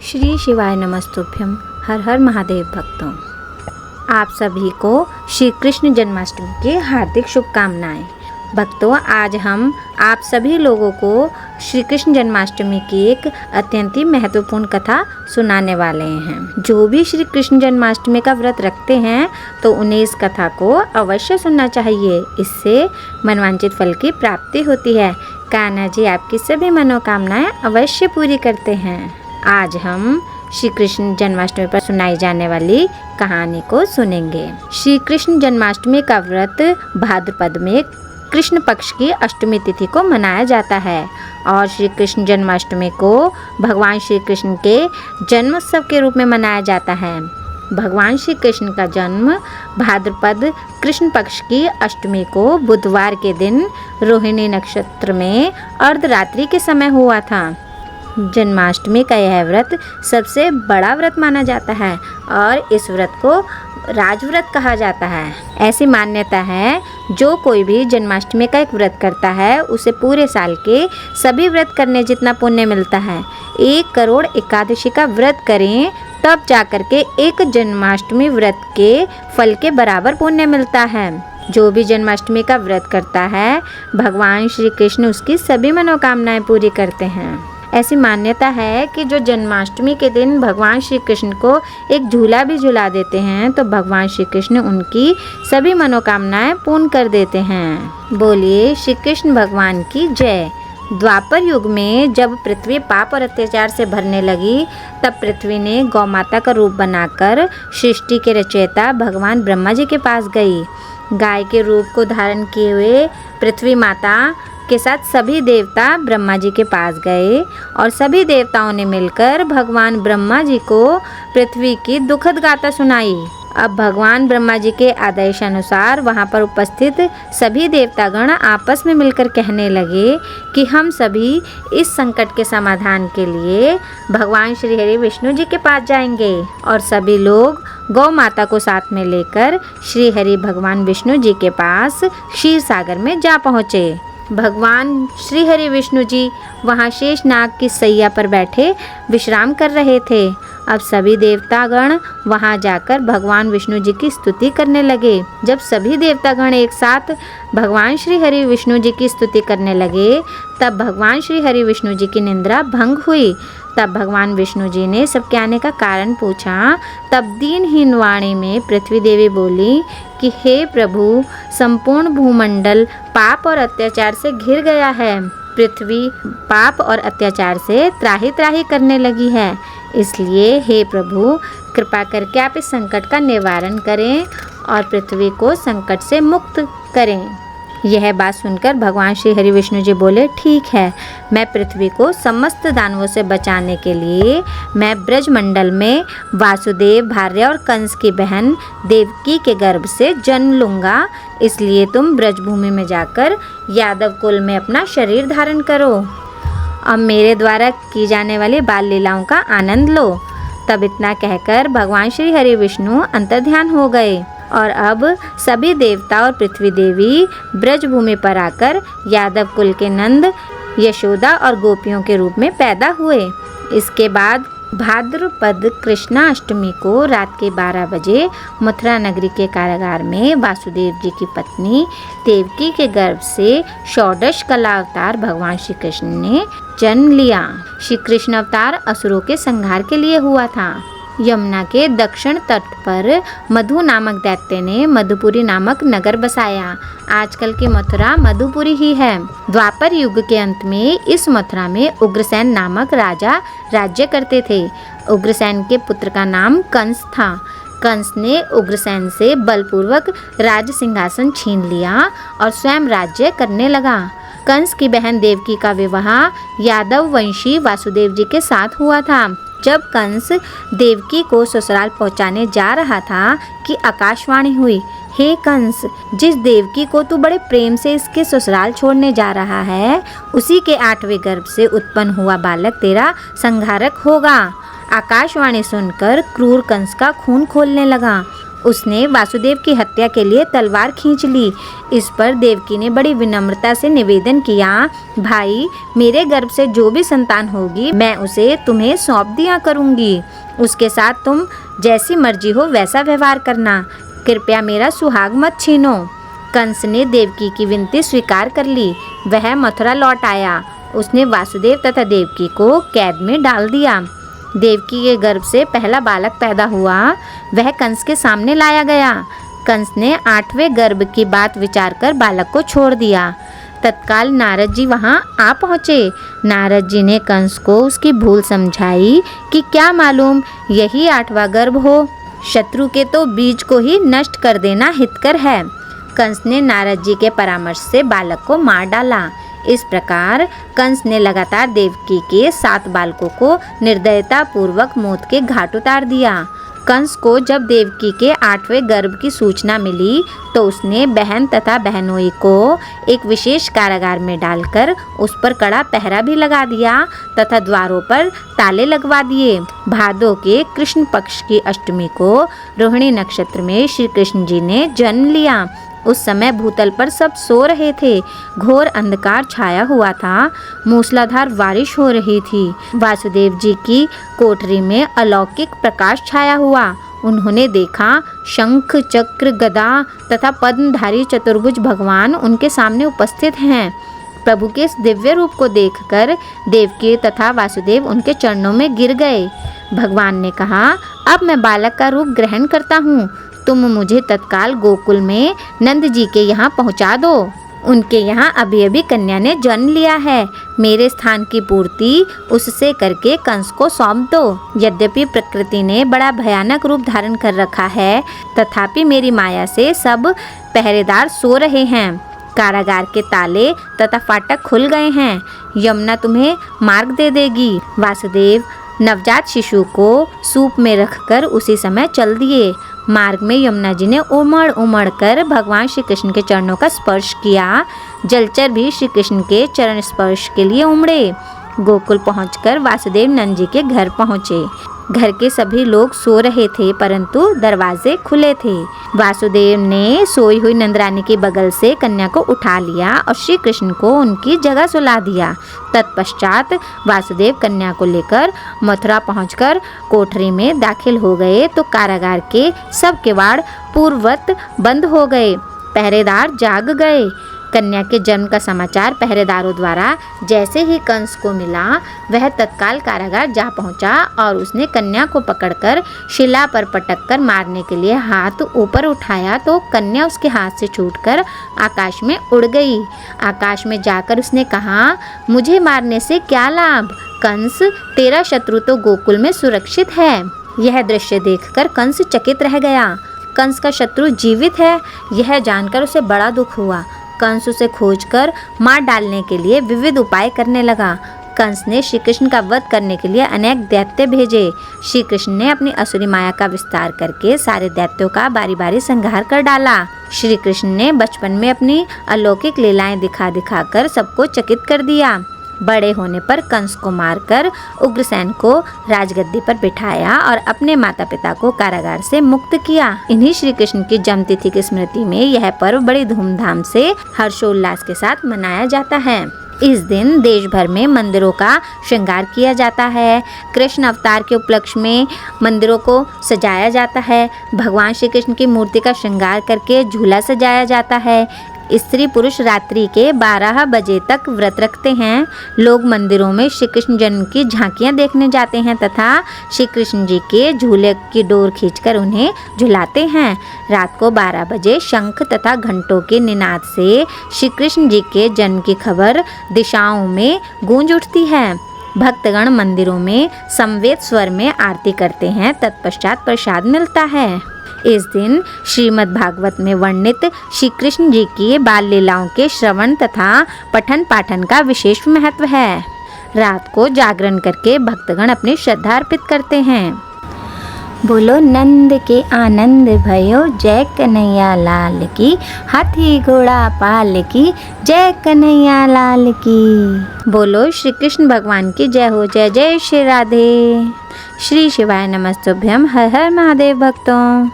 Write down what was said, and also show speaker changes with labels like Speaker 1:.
Speaker 1: श्री शिवाय नमस्तुभ्यम। हर हर महादेव भक्तों, आप सभी को श्री कृष्ण जन्माष्टमी की हार्दिक शुभकामनाएं। भक्तों, आज हम आप सभी लोगों को श्री कृष्ण जन्माष्टमी की एक अत्यंत ही महत्वपूर्ण कथा सुनाने वाले हैं। जो भी श्री कृष्ण जन्माष्टमी का व्रत रखते हैं तो उन्हें इस कथा को अवश्य सुनना चाहिए। इससे मनवांचित फल की प्राप्ति होती है। कान्हा जी आपकी सभी मनोकामनाएं अवश्य पूरी करते हैं। आज हम श्री कृष्ण जन्माष्टमी पर सुनाई जाने वाली कहानी को सुनेंगे। श्री कृष्ण जन्माष्टमी का व्रत भाद्रपद में कृष्ण पक्ष की अष्टमी तिथि को मनाया जाता है और श्री कृष्ण जन्माष्टमी को भगवान श्री कृष्ण के जन्मोत्सव के रूप में मनाया जाता है। भगवान श्री कृष्ण का जन्म भाद्रपद कृष्ण पक्ष की अष्टमी को बुधवार के दिन रोहिणी नक्षत्र में अर्धरात्रि के समय हुआ था। जन्माष्टमी का यह व्रत सबसे बड़ा व्रत माना जाता है और इस व्रत को राजव्रत कहा जाता है। ऐसी मान्यता है, जो कोई भी जन्माष्टमी का एक व्रत करता है उसे पूरे साल के सभी व्रत करने जितना पुण्य मिलता है। 1 करोड़ एकादशी का व्रत करें तब जाकर के एक जन्माष्टमी व्रत के फल के बराबर पुण्य मिलता है। जो भी जन्माष्टमी का व्रत करता है, भगवान श्री कृष्ण उसकी सभी मनोकामनाएं पूरी करते हैं। ऐसी मान्यता है कि जो जन्माष्टमी के दिन भगवान श्री कृष्ण को एक झूला भी झुला देते हैं तो भगवान श्री कृष्ण उनकी सभी मनोकामनाएं पूर्ण कर देते हैं। बोलिए श्री कृष्ण भगवान की जय। द्वापर युग में जब पृथ्वी पाप और अत्याचार से भरने लगी, तब पृथ्वी ने गौ माता का रूप बनाकर सृष्टि के रचयिता भगवान ब्रह्मा जी के पास गई। गाय के रूप को धारण किए हुए पृथ्वी माता के साथ सभी देवता ब्रह्मा जी के पास गए और सभी देवताओं ने मिलकर भगवान ब्रह्मा जी को पृथ्वी की दुखद गाथा सुनाई। अब भगवान ब्रह्मा जी के आदेश अनुसार वहां पर उपस्थित सभी देवतागण आपस में मिलकर कहने लगे कि हम सभी इस संकट के समाधान के लिए भगवान श्री हरि विष्णु जी के पास जाएंगे। और सभी लोग गौ माता को साथ में लेकर श्री हरि भगवान विष्णु जी के पास क्षीर सागर में जा पहुँचे। भगवान श्री हरि विष्णु जी वहाँ शेषनाग की सैया पर बैठे विश्राम कर रहे थे। अब सभी देवतागण वहाँ जाकर भगवान विष्णु जी की स्तुति करने लगे। जब सभी देवतागण एक साथ भगवान श्री हरि विष्णु जी की स्तुति करने लगे, तब भगवान श्री हरि विष्णु जी की निंद्रा भंग हुई। तब भगवान विष्णु जी ने सबके आने का कारण पूछा। तब दीनहीन वाणी में पृथ्वी देवी बोली कि हे प्रभु, संपूर्ण भूमंडल पाप और अत्याचार से घिर गया है। पृथ्वी पाप और अत्याचार से त्राही त्राही करने लगी है। इसलिए हे प्रभु, कृपा करके आप इस संकट का निवारण करें और पृथ्वी को संकट से मुक्त करें। यह बात सुनकर भगवान श्री हरि विष्णु जी बोले, ठीक है, मैं पृथ्वी को समस्त दानवों से बचाने के लिए मैं ब्रजमंडल में वासुदेव, भार्य और कंस की बहन देवकी के गर्भ से जन्म लूँगा। इसलिए तुम ब्रजभूमि में जाकर यादव कुल में अपना शरीर धारण करो। अब मेरे द्वारा की जाने वाली बाल लीलाओं का आनंद लो। तब इतना कहकर भगवान श्री हरि विष्णु अंतर्ध्यान हो गए और अब सभी देवता और पृथ्वी देवी ब्रजभूमि पर आकर यादव कुल के नंद, यशोदा और गोपियों के रूप में पैदा हुए। इसके बाद भाद्रपद कृष्णाष्टमी को रात के 12 बजे मथुरा नगरी के कारागार में वासुदेव जी की पत्नी देवकी के गर्भ से षोडश कला अवतार भगवान श्री कृष्ण ने जन्म लिया। श्री कृष्ण अवतार असुरों के संहार के लिए हुआ था। यमुना के दक्षिण तट पर मधु नामक दैत्य ने मधुपुरी नामक नगर बसाया। आजकल की मथुरा मधुपुरी ही है। द्वापर युग के अंत में इस मथुरा में उग्रसेन नामक राजा राज्य करते थे। उग्रसेन के पुत्र का नाम कंस था। कंस ने उग्रसेन से बलपूर्वक राज सिंहासन छीन लिया और स्वयं राज्य करने लगा। कंस की बहन देवकी का विवाह यादव वंशी वासुदेव जी के साथ हुआ था। जब कंस देवकी को ससुराल पहुंचाने जा रहा था कि आकाशवाणी हुई, हे कंस, जिस देवकी को तू बड़े प्रेम से इसके ससुराल छोड़ने जा रहा है, उसी के 8वें गर्भ से उत्पन्न हुआ बालक तेरा संहारक होगा। आकाशवाणी सुनकर क्रूर कंस का खून खौलने लगा। उसने वासुदेव की हत्या के लिए तलवार खींच ली। इस पर देवकी ने बड़ी विनम्रता से निवेदन किया, भाई मेरे गर्भ से जो भी संतान होगी मैं उसे तुम्हें सौंप दिया करूँगी। उसके साथ तुम जैसी मर्जी हो वैसा व्यवहार करना, कृपया मेरा सुहाग मत छीनो। कंस ने देवकी की विनती स्वीकार कर ली। वह मथुरा लौट आया। उसने वासुदेव तथा देवकी को कैद में डाल दिया। देवकी के गर्भ से पहला बालक पैदा हुआ। वह कंस के सामने लाया गया। कंस ने 8वें गर्भ की बात विचार कर बालक को छोड़ दिया। तत्काल नारद जी वहां आ पहुँचे। नारद जी ने कंस को उसकी भूल समझाई कि क्या मालूम यही 8वां गर्भ हो। शत्रु के तो बीज को ही नष्ट कर देना हितकर है। कंस ने नारद जी के परामर्श से बालक को मार डाला। इस प्रकार कंस ने लगातार देवकी के 7 बालकों को निर्दयता पूर्वक मौत के घाट उतार दिया। कंस को जब देवकी के 8वें गर्भ की सूचना मिली तो उसने बहन तथा बहनोई को एक विशेष कारागार में डालकर उस पर कड़ा पहरा भी लगा दिया तथा द्वारों पर ताले लगवा दिए। भादों के कृष्ण पक्ष की अष्टमी को रोहिणी नक्षत्र में श्री कृष्ण जी ने जन्म लिया। उस समय भूतल पर सब सो रहे थे। घोर अंधकार छाया हुआ था। मूसलाधार बारिश हो रही थी। वासुदेव जी की कोठरी में अलौकिक प्रकाश छाया हुआ। उन्होंने देखा शंख चक्र गदा तथा पद्मधारी चतुर्भुज भगवान उनके सामने उपस्थित हैं। प्रभु के इस दिव्य रूप को देखकर देवकी तथा वासुदेव उनके चरणों में गिर गए। भगवान ने कहा, अब मैं बालक का रूप ग्रहण करता हूँ। तुम मुझे तत्काल गोकुल में नंद जी के यहाँ पहुँचा दो। उनके यहाँ अभी अभी कन्या ने जन्म लिया है। मेरे स्थान की पूर्ति उससे करके कंस को सौंप दो। यद्यपि प्रकृति ने बड़ा भयानक रूप धारण कर रखा है, तथापि मेरी माया से सब पहरेदार सो रहे हैं। कारागार के ताले तथा फाटक खुल गए हैं। यमुना तुम्हें मार्ग दे देगी। वासुदेव नवजात शिशु को सूप में रखकर उसी समय चल दिए। मार्ग में यमुना जी ने उमड़ उमड़ कर भगवान श्री कृष्ण के चरणों का स्पर्श किया। जलचर भी श्री कृष्ण के चरण स्पर्श के लिए उमड़े। गोकुल पहुंचकर वासुदेव नंद जी के घर पहुंचे। घर के सभी लोग सो रहे थे, परंतु दरवाजे खुले थे। वासुदेव ने सोई हुई नंदरानी के बगल से कन्या को उठा लिया और श्री कृष्ण को उनकी जगह सुला दिया। तत्पश्चात वासुदेव कन्या को लेकर मथुरा पहुंचकर कोठरी में दाखिल हो गए तो कारागार के सब किवाड़ पूर्ववत बंद हो गए। पहरेदार जाग गए। कन्या के जन्म का समाचार पहरेदारों द्वारा जैसे ही कंस को मिला, वह तत्काल कारागार जा पहुंचा और उसने कन्या को पकड़कर शिला पर पटककर मारने के लिए हाथ ऊपर उठाया तो कन्या उसके हाथ से छूटकर आकाश में उड़ गई। आकाश में जाकर उसने कहा, मुझे मारने से क्या लाभ? कंस, तेरा शत्रु तो गोकुल में सुरक्षित है। यह दृश्य देखकर कंस चकित रह गया। कंस का शत्रु जीवित है, यह जानकर उसे बड़ा दुख हुआ। कंस उसे खोजकर मार डालने के लिए विविध उपाय करने लगा। कंस ने श्री कृष्ण का वध करने के लिए अनेक दैत्य भेजे। श्री कृष्ण ने अपनी असुरी माया का विस्तार करके सारे दैत्यों का बारी बारी संहार कर डाला। श्री कृष्ण ने बचपन में अपनी अलौकिक लीलाएं दिखा दिखाकर सबको चकित कर दिया। बड़े होने पर कंस को मारकर उग्रसेन को राजगद्दी पर बिठाया और अपने माता पिता को कारागार से मुक्त किया। इन्हीं श्री कृष्ण की जन्म तिथि की स्मृति में यह पर्व बड़ी धूमधाम से हर्षोल्लास के साथ मनाया जाता है। इस दिन देश भर में मंदिरों का श्रृंगार किया जाता है। कृष्ण अवतार के उपलक्ष्य में मंदिरों को सजाया जाता है। भगवान श्री कृष्ण की मूर्ति का श्रृंगार करके झूला सजाया जाता है। स्त्री पुरुष रात्रि के 12 बजे तक व्रत रखते हैं। लोग मंदिरों में श्री कृष्ण जन्म की झांकियां देखने जाते हैं तथा श्री कृष्ण जी के झूले की डोर खींचकर उन्हें झुलाते हैं। रात को 12 बजे शंख तथा घंटों के निनाद से श्री कृष्ण जी के जन्म की खबर दिशाओं में गूंज उठती है। भक्तगण मंदिरों में समवेत स्वर में आरती करते हैं। तत्पश्चात प्रसाद मिलता है। इस दिन श्रीमद् भागवत में वर्णित श्री कृष्ण जी की बाल लीलाओं के श्रवण तथा पठन पाठन का विशेष महत्व है। रात को जागरण करके भक्तगण अपनी श्रद्धा अर्पित करते हैं। बोलो नंद के आनंद भयो, जय कन्हैया लाल की। हाथी घोड़ा पाल की, जय कन्हैया लाल की। बोलो श्री कृष्ण भगवान की जय हो। जय जय श्री राधे। श्री शिवाय नमस्तुभ्यम। हर हर महादेव भक्तों।